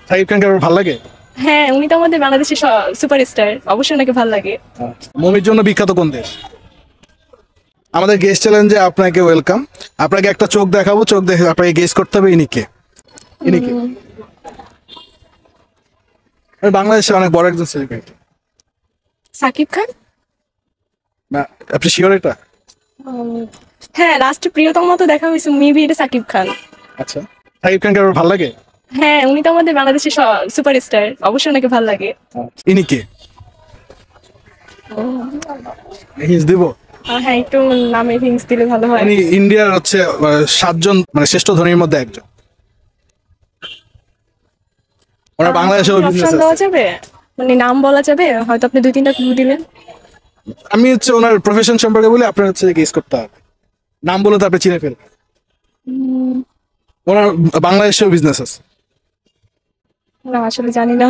শাকিব খানকে আপনার ভালো লাগে? হ্যাঁ, উনি তো আমাদের বাংলাদেশের সুপারস্টার, অবশ্যই ওনাকে ভালো লাগে। মুভির জন্য বিখ্যাত কোন দেশ? আমাদের গেস্ট চ্যালেঞ্জে আপনাকে ওয়েলকাম। আপনাকে একটা চোখ দেখাবো, চোখ দেখে আপনাকে গেস করতে হবে ইনি কে। ইনি কে? বাংলাদেশে অনেক বড় একজন সেলিব্রিটি। সাকিব খান। না, আপনি শিওর এটা? হ্যাঁ, লাস্টে প্রিয়তম তো দেখা হয়েছে, মেবি এটা সাকিব খান। আচ্ছা, শাকিব খানকে আপনার ভালো লাগে? হ্যাঁ, উনি তো আমাদের বাংলাদেশের সুপারস্টার, অবশ্যই ওনাকে ভালো লাগে। ইনি কে? হিন্স দিব? হ্যাঁ, একটু নামে হিংস দিলে ভালো হয়। ইনি ইন্ডিয়ার হচ্ছে সাতজন মানে শ্রেষ্ঠ ধনীর মধ্যে একজন। ওনার বাংলাদেশেও বিজনেস অপশন দেওয়া আছে। যাবে, মানে নাম বলা যাবে, হয়তো আপনি 2-3টা ক্লু দিলেন। আমি হচ্ছে ওনার প্রফেশন সম্পর্কে বলে আপনার হচ্ছে গেস করতে হবে। নাম বলে তো আপনি চিনে ফেলবেন। ওনার বাংলাদেশেও বিজনেস আছে। না, আসলে জানি না।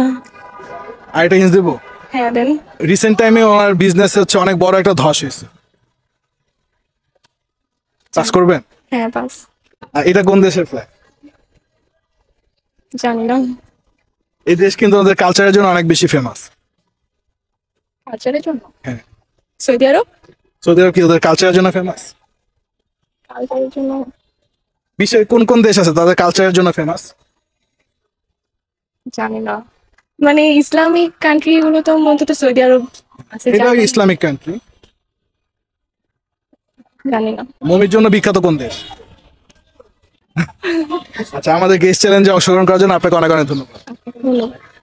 আর এটা হিন্স দেবো? হ্যাঁ, দেন। রিসেন্ট টাইমে ওনার বিজনেস হচ্ছে অনেক বড় একটা ধস হয়েছে। পাস করবেন? হ্যাঁ, পাস। আর এটা কোন দেশের ফ্ল্যাগ? জানি না। এই দেশ কিন্তু ওদের কালচারের জন্য অনেক বেশি ফেমাস। কালচারের জন্য? হ্যাঁ। সৌদি আরব। সৌদি আরব কি ওদের কালচারের জন্য ফেমাস? কালচারের জন্য বিশ্বের কোন কোন দেশ আছে তাদের কালচারের জন্য ফেমাস? জানি না, মানে ইসলামিক কান্ট্রি গুলো তো অন্তত সৌদি আরব আছে, এটাও ইসলামিক কান্ট্রি। জানি না। মুভির জন্য বিখ্যাত কোন দেশ? আচ্ছা, আমাদের গেস্ট চ্যালেঞ্জে অংশগ্রহণ করার জন্য আপনাকে অনেক অনেক ধন্যবাদ। ধন্যবাদ।